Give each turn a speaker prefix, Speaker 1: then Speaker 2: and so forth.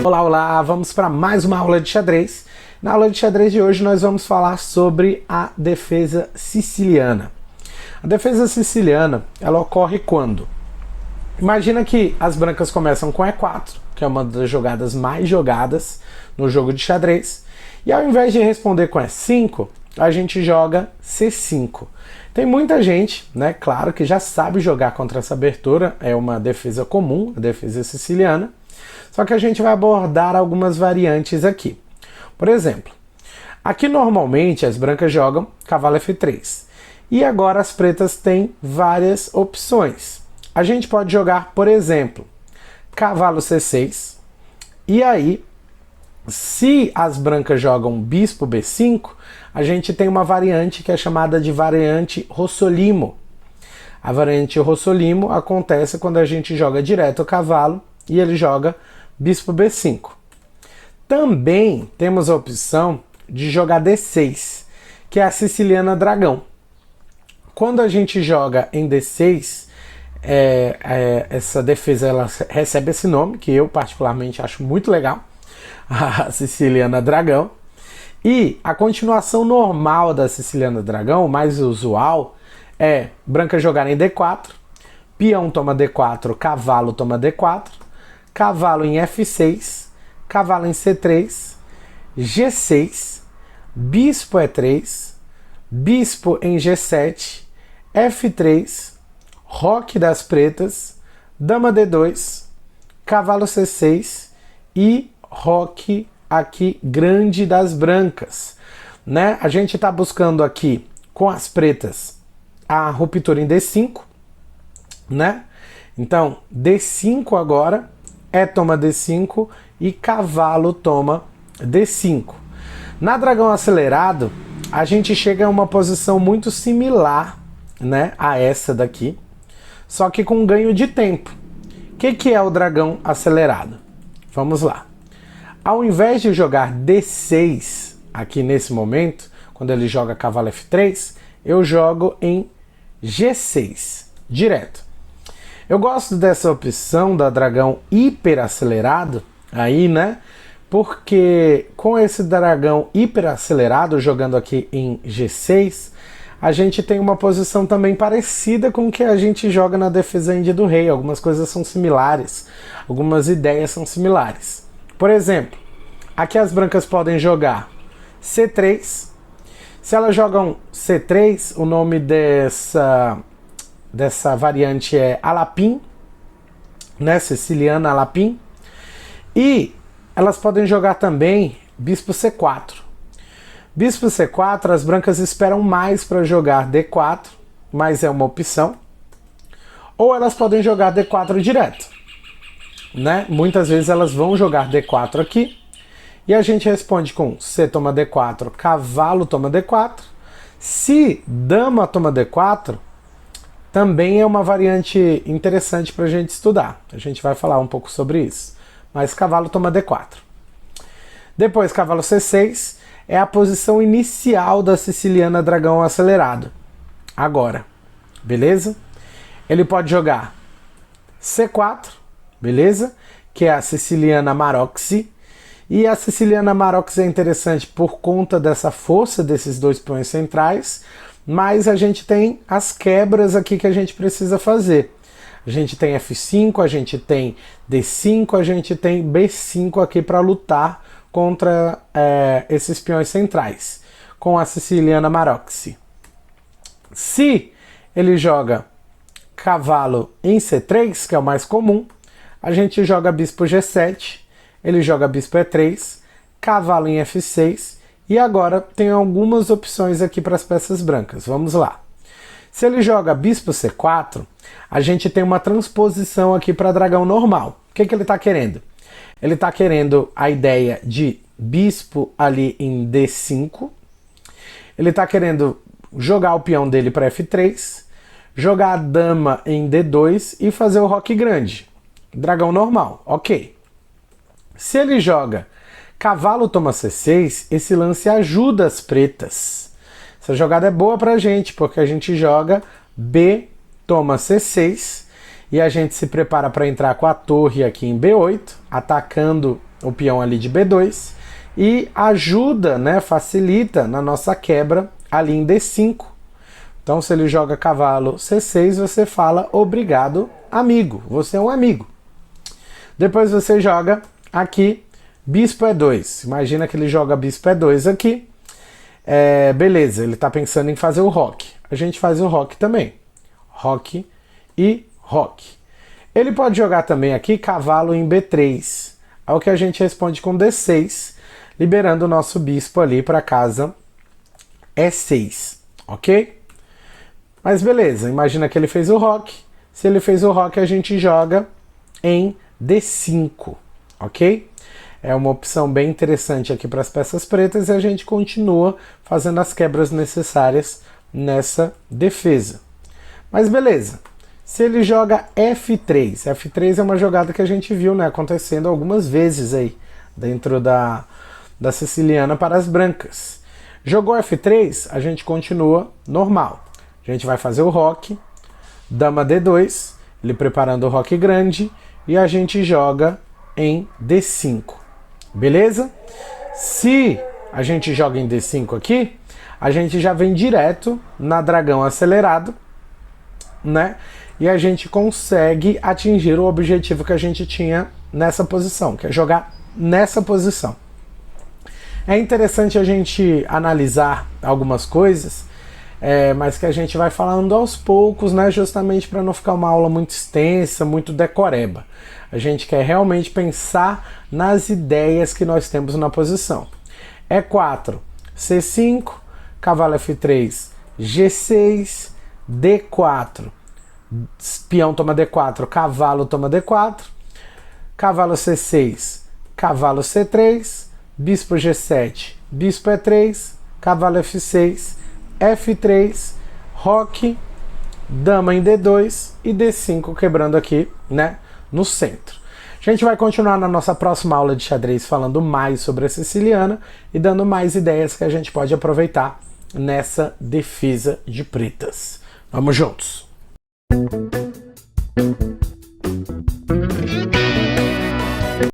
Speaker 1: Olá, olá! Vamos para mais uma aula de xadrez. Na aula de xadrez de hoje nós vamos falar sobre a defesa siciliana. A defesa siciliana, ela ocorre quando? Imagina que as brancas começam com E4, que é uma das jogadas mais jogadas no jogo de xadrez, e ao invés de responder com E5, a gente joga C5. Tem muita gente, né, claro, que já sabe jogar contra essa abertura, é uma defesa comum, a defesa siciliana, só que a gente vai abordar algumas variantes aqui. Por exemplo, aqui normalmente as brancas jogam cavalo F3, e agora as pretas têm várias opções. A gente pode jogar, por exemplo, cavalo C6, e aí, se as brancas jogam bispo B5, a gente tem uma variante que é chamada de variante Rossolimo. A variante Rossolimo acontece quando a gente joga direto o cavalo e ele joga bispo B5. Também temos a opção de jogar D6, que é a siciliana dragão. Quando a gente joga em D6, essa defesa ela recebe esse nome, que eu particularmente acho muito legal, a siciliana dragão. E a continuação normal da siciliana dragão, mais usual, é branca jogar em D4, peão toma D4, cavalo toma D4, cavalo em F6, cavalo em C3, G6, bispo E3, bispo em G7, F3, roque das pretas, dama D2, cavalo C6 e roque aqui grande das brancas, né? A gente está buscando aqui com as pretas a ruptura em D5, né? Então D5 agora, toma D5 e cavalo toma D5. Na dragão acelerado, a gente chega a uma posição muito similar, né, a essa daqui, só que com ganho de tempo. O que é o dragão acelerado? Vamos lá. Ao invés de jogar D6 aqui nesse momento, quando ele joga cavalo F3, eu jogo em G6, direto. Eu gosto dessa opção da dragão hiperacelerado, aí, né? Porque com esse dragão hiperacelerado, jogando aqui em G6, a gente tem uma posição também parecida com o que a gente joga na defesa índia do rei. Algumas coisas são similares, algumas ideias são similares. Por exemplo, aqui as brancas podem jogar C3. Se elas jogam C3, o nome dessa variante é Alapim, né? Siciliana Alapim. E elas podem jogar também bispo C4. Bispo C4, as brancas esperam mais para jogar D4, mas é uma opção. Ou elas podem jogar D4 direto, né? Muitas vezes elas vão jogar D4 aqui, e a gente responde com C toma D4, cavalo toma D4. Se dama toma D4, também é uma variante interessante para a gente estudar. A gente vai falar um pouco sobre isso. Mas cavalo toma D4. Depois cavalo C6 é a posição inicial da siciliana dragão acelerado. Agora, beleza? Ele pode jogar C4, beleza? Que é a siciliana Maroczy. E a siciliana Maroczy é interessante por conta dessa força desses dois peões centrais, mas a gente tem as quebras aqui que a gente precisa fazer. A gente tem F5, a gente tem D5, a gente tem B5 aqui para lutar contra esses peões centrais, com a siciliana Maroczy. Se ele joga cavalo em C3, que é o mais comum, a gente joga bispo G7, ele joga bispo E3, cavalo em F6, e agora tem algumas opções aqui para as peças brancas. Vamos lá. Se ele joga bispo C4, a gente tem uma transposição aqui para dragão normal. O que ele está querendo? Ele está querendo a ideia de bispo ali em D5, ele está querendo jogar o peão dele para F3, jogar a dama em D2 e fazer o roque grande. Dragão normal, ok. Se ele joga cavalo toma C6, esse lance ajuda as pretas. Essa jogada é boa pra gente, porque a gente joga B toma C6 E a gente se prepara para entrar com a torre aqui em B8, atacando o peão ali de B2, e ajuda, né, facilita na nossa quebra ali em D5. Então se ele joga cavalo C6, você fala obrigado, amigo, você é um amigo. Depois você joga aqui bispo E2, imagina que ele joga bispo E2 aqui, beleza, ele está pensando em fazer o roque, a gente faz o roque também, roque e roque. Ele pode jogar também aqui cavalo em B3, ao que a gente responde com D6, liberando o nosso bispo ali para casa E6, ok? Mas beleza, imagina que ele fez o roque, se ele fez o roque a gente joga em D5, ok? É uma opção bem interessante aqui para as peças pretas e a gente continua fazendo as quebras necessárias nessa defesa. Mas beleza, se ele joga F3, F3 é uma jogada que a gente viu, né, acontecendo algumas vezes aí dentro da siciliana para as brancas. Jogou F3, a gente continua normal. A gente vai fazer o roque, dama D2, ele preparando o roque grande e a gente joga em D5. Beleza? Se a gente joga em D5 aqui, a gente já vem direto na dragão acelerado, né? E a gente consegue atingir o objetivo que a gente tinha nessa posição, que é jogar nessa posição. É interessante a gente analisar algumas coisas, mas que a gente vai falando aos poucos, né? Justamente para não ficar uma aula muito extensa, muito decoreba. A gente quer realmente pensar nas ideias que nós temos na posição. E4, C5, cavalo F3, G6, D4, peão toma D4, cavalo toma D4, cavalo C6, cavalo C3, bispo G7, bispo E3, cavalo F6, F3, roque, dama em D2 e D5 quebrando aqui, né, no centro. A gente vai continuar na nossa próxima aula de xadrez falando mais sobre a siciliana e dando mais ideias que a gente pode aproveitar nessa defesa de pretas. Vamos juntos!